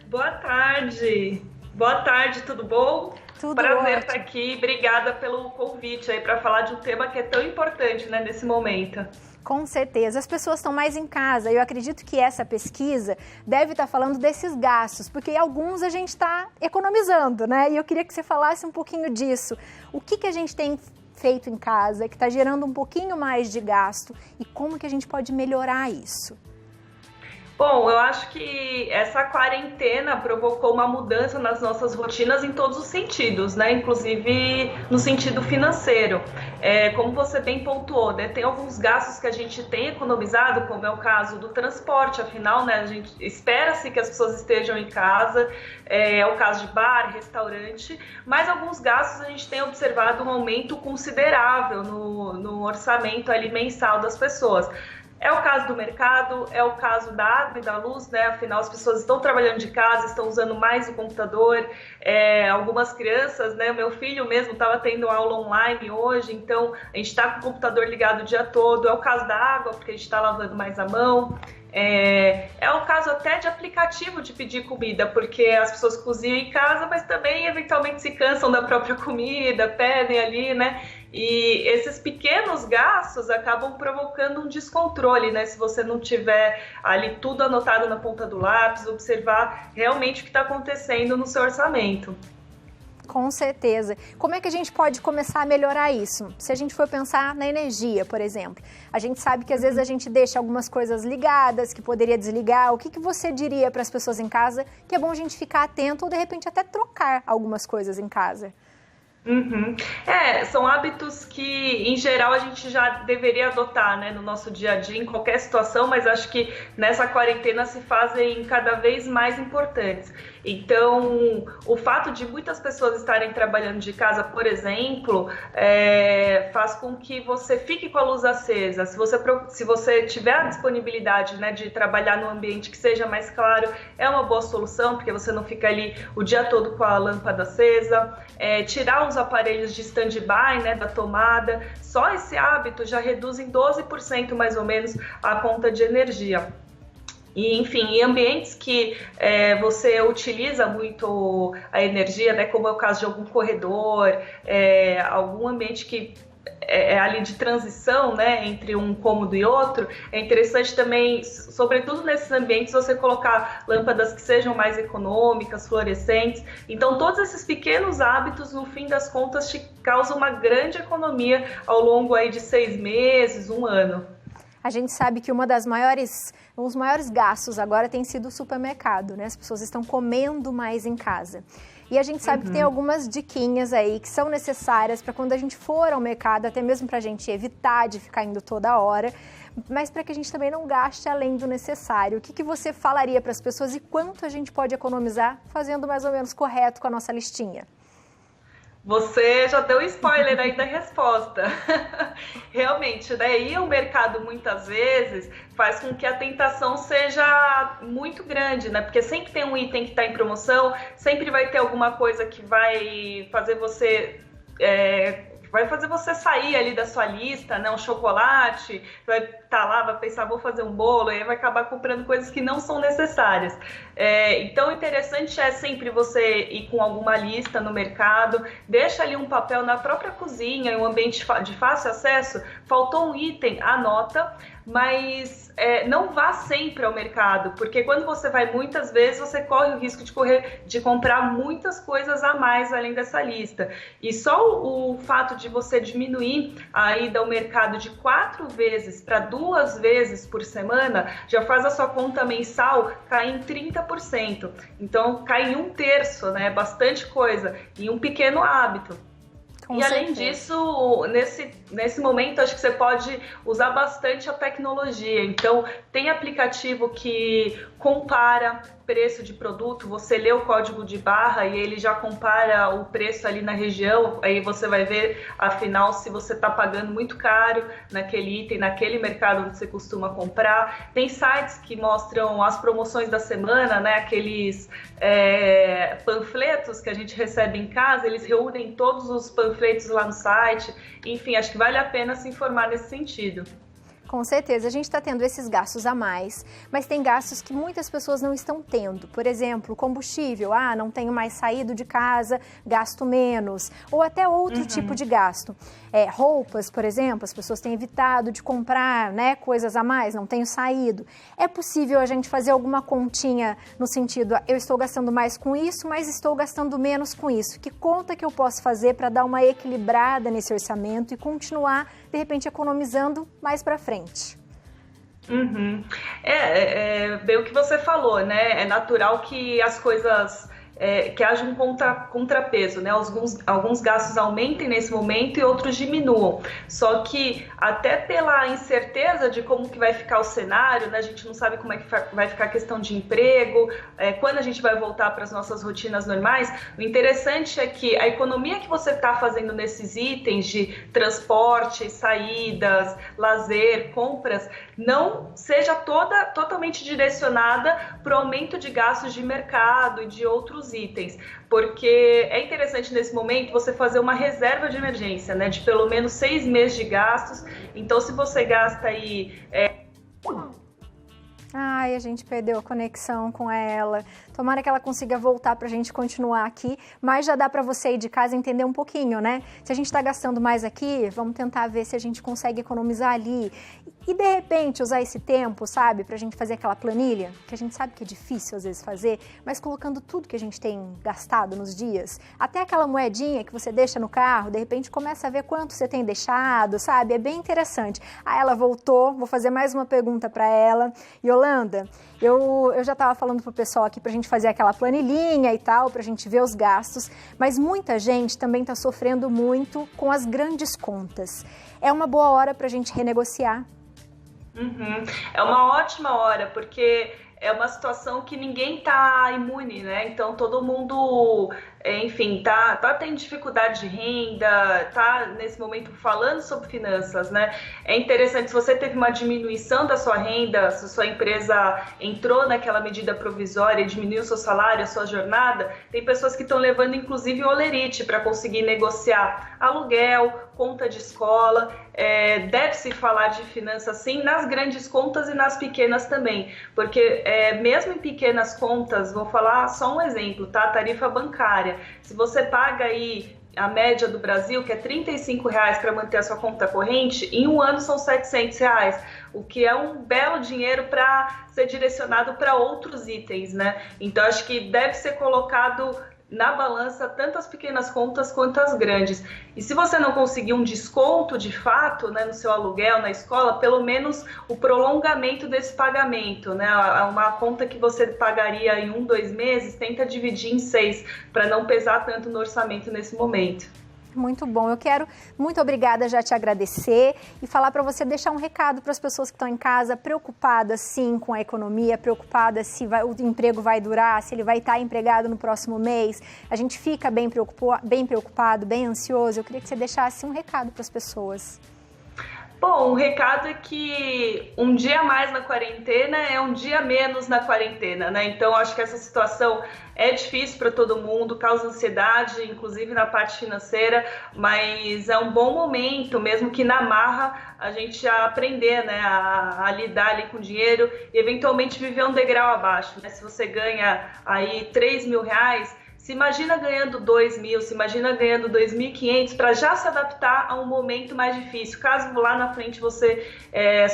Boa tarde. Boa tarde, tudo bom? Tudo Prazer estar ótimo. aqui. Obrigada pelo convite aí para falar de um tema que é tão importante, né, nesse momento. Com certeza. As pessoas estão mais em casa. Eu acredito que essa pesquisa deve estar falando desses gastos, porque alguns a gente está economizando, né? E eu queria que você falasse um pouquinho disso. O que a gente tem feito em casa que está gerando um pouquinho mais de gasto e como que a gente pode melhorar isso? Bom, eu acho que essa quarentena provocou uma mudança nas nossas rotinas em todos os sentidos, né? Inclusive no sentido financeiro. Como você bem pontuou, né? Tem alguns gastos que a gente tem economizado, como é o caso do transporte, afinal, né? A gente espera-se que as pessoas estejam em casa, é o caso de bar, restaurante, mas alguns gastos a gente tem observado um aumento considerável no orçamento ali mensal das pessoas. É o caso do mercado, é o caso da água e da luz, né? Afinal, as pessoas estão trabalhando de casa, estão usando mais o computador. Algumas crianças, né? O meu filho mesmo estava tendo aula online hoje, então a gente está com o computador ligado o dia todo. É o caso da água, porque a gente está lavando mais a mão. É o caso até de aplicativo de pedir comida, porque as pessoas cozinham em casa, mas também eventualmente se cansam da própria comida, pedem ali, né? E esses pequenos gastos acabam provocando um descontrole, né? Se você não tiver ali tudo anotado na ponta do lápis, observar realmente o que está acontecendo no seu orçamento. Com certeza. Como é que a gente pode começar a melhorar isso? Se a gente for pensar na energia, por exemplo. A gente sabe que às vezes a gente deixa algumas coisas ligadas, que poderia desligar. O que você diria para as pessoas em casa que é bom a gente ficar atento ou de repente até trocar algumas coisas em casa? Uhum. São hábitos que, em geral, a gente já deveria adotar, né, no nosso dia a dia, em qualquer situação, mas acho que nessa quarentena se fazem cada vez mais importantes. Então, o fato de muitas pessoas estarem trabalhando de casa, por exemplo, faz com que você fique com a luz acesa. Se você tiver a disponibilidade, né, de trabalhar num ambiente que seja mais claro, é uma boa solução, porque você não fica ali o dia todo com a lâmpada acesa. Tirar os aparelhos de stand-by, né, da tomada, só esse hábito já reduz em 12% mais ou menos a conta de energia. E, enfim, em ambientes que você utiliza muito a energia, né, como é o caso de algum corredor, algum ambiente que ali de transição, né, entre um cômodo e outro, é interessante também, sobretudo nesses ambientes, você colocar lâmpadas que sejam mais econômicas, fluorescentes. Então, todos esses pequenos hábitos, no fim das contas, te causam uma grande economia ao longo aí de 6 meses, um ano. A gente sabe que os maiores gastos agora tem sido o supermercado, né? As pessoas estão comendo mais em casa. E a gente sabe que tem algumas diquinhas aí que são necessárias para quando a gente for ao mercado, até mesmo para a gente evitar de ficar indo toda hora, mas para que a gente também não gaste além do necessário. O que você falaria para as pessoas e quanto a gente pode economizar fazendo mais ou menos correto com a nossa listinha? Você já deu spoiler aí da resposta. Realmente, né? E o mercado muitas vezes faz com que a tentação seja muito grande, né? Porque sempre tem um item que está em promoção, sempre vai ter alguma coisa que vai fazer você sair ali da sua lista, né? Um chocolate, vai estar lá, vai pensar, vou fazer um bolo, e aí vai acabar comprando coisas que não são necessárias. Então, o interessante é sempre você ir com alguma lista no mercado, deixa ali um papel na própria cozinha, em um ambiente de fácil acesso, faltou um item, anota, mas não vá sempre ao mercado, porque quando você vai muitas vezes, você corre o risco de comprar muitas coisas a mais além dessa lista. E só o fato de você diminuir a ida ao mercado de 4 vezes para 2 vezes por semana, já faz a sua conta mensal cair em 30%. Então, cai em 1/3, né? Bastante coisa, em um pequeno hábito. Com E além certeza. disso, nesse momento, acho que você pode usar bastante a tecnologia. Então, tem aplicativo que compara preço de produto, você lê o código de barra e ele já compara o preço ali na região, aí você vai ver, afinal, se você está pagando muito caro naquele item, naquele mercado onde você costuma comprar. Tem sites que mostram as promoções da semana, né? Aqueles panfletos que a gente recebe em casa, eles reúnem todos os panfletos lá no site. Enfim, acho que vale a pena se informar nesse sentido. Com certeza, a gente está tendo esses gastos a mais, mas tem gastos que muitas pessoas não estão tendo. Por exemplo, combustível, não tenho mais saído de casa, gasto menos. Ou até outro tipo de gasto. Roupas, por exemplo, as pessoas têm evitado de comprar, né, coisas a mais, não tenho saído. É possível a gente fazer alguma continha no sentido, eu estou gastando mais com isso, mas estou gastando menos com isso. Que conta que eu posso fazer para dar uma equilibrada nesse orçamento e continuar, de repente, economizando mais para frente? Bem o que você falou, né? É natural que as coisas, que haja um contrapeso, né? Alguns gastos aumentem nesse momento e outros diminuam. Só que até pela incerteza de como que vai ficar o cenário, né? A gente não sabe como é que vai ficar a questão de emprego, quando a gente vai voltar para as nossas rotinas normais. O interessante é que a economia que você está fazendo nesses itens de transporte, saídas, lazer, compras, não seja totalmente direcionada para o aumento de gastos de mercado e de outros itens, porque é interessante nesse momento você fazer uma reserva de emergência, né, de pelo menos 6 meses de gastos. Então, se você gasta aí... Ai, a gente perdeu a conexão com ela. Tomara que ela consiga voltar para a gente continuar aqui, mas já dá para você aí de casa entender um pouquinho, né? Se a gente está gastando mais aqui, vamos tentar ver se a gente consegue economizar ali. E de repente usar esse tempo, sabe, para a gente fazer aquela planilha, que a gente sabe que é difícil às vezes fazer, mas colocando tudo que a gente tem gastado nos dias, até aquela moedinha que você deixa no carro, de repente começa a ver quanto você tem deixado, sabe? É bem interessante. Ela voltou, vou fazer mais uma pergunta para ela. Yolanda, eu já estava falando pro pessoal aqui pra gente fazer aquela planilhinha e tal, pra gente ver os gastos, mas muita gente também está sofrendo muito com as grandes contas. É uma boa hora pra gente renegociar. É uma ótima hora, porque é uma situação que ninguém tá imune, né? Então todo mundo, enfim, tá tendo dificuldade de renda, tá nesse momento falando sobre finanças, né? É interessante, se você teve uma diminuição da sua renda, se a sua empresa entrou naquela medida provisória, diminuiu o seu salário, a sua jornada, tem pessoas que estão levando inclusive olerite para conseguir negociar aluguel, conta de escola. Deve-se falar de finanças sim nas grandes contas e nas pequenas também, porque mesmo em pequenas contas, vou falar só um exemplo, tá? Tarifa bancária. Se você paga aí a média do Brasil, que é R$35 para manter a sua conta corrente, em um ano são R$700, o que é um belo dinheiro para ser direcionado para outros itens, né? Então acho que deve ser colocado na balança tanto as pequenas contas quanto as grandes. E se você não conseguir um desconto de fato, né, no seu aluguel, na escola, pelo menos o prolongamento desse pagamento, né, uma conta que você pagaria em 1, 2 meses, tenta dividir em 6, para não pesar tanto no orçamento nesse momento. Muito bom. Eu quero, muito obrigada, já te agradecer e falar para você deixar um recado para as pessoas que estão em casa, preocupadas sim com a economia, preocupadas se o emprego vai durar, se ele vai estar empregado no próximo mês. A gente fica bem preocupado, bem ansioso. Eu queria que você deixasse um recado para as pessoas. Bom, o recado é que um dia a mais na quarentena é um dia menos na quarentena, né? Então, acho que essa situação é difícil para todo mundo, causa ansiedade, inclusive na parte financeira, mas é um bom momento, mesmo que na marra, a gente aprender, né, a lidar ali com o dinheiro e eventualmente viver um degrau abaixo, né? Se você ganha aí R$3.000, se imagina ganhando 2.000, se imagina ganhando 2.500 para já se adaptar a um momento mais difícil. Caso lá na frente você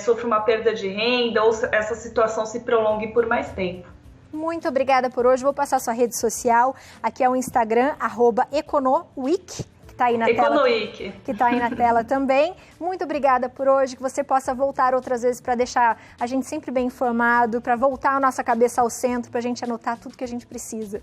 sofra uma perda de renda ou essa situação se prolongue por mais tempo. Muito obrigada por hoje. Vou passar sua rede social. Aqui é o Instagram, @econoweek. Tá aí na tela, que está aí na tela também. Muito obrigada por hoje, que você possa voltar outras vezes para deixar a gente sempre bem informado, para voltar a nossa cabeça ao centro, para a gente anotar tudo que a gente precisa.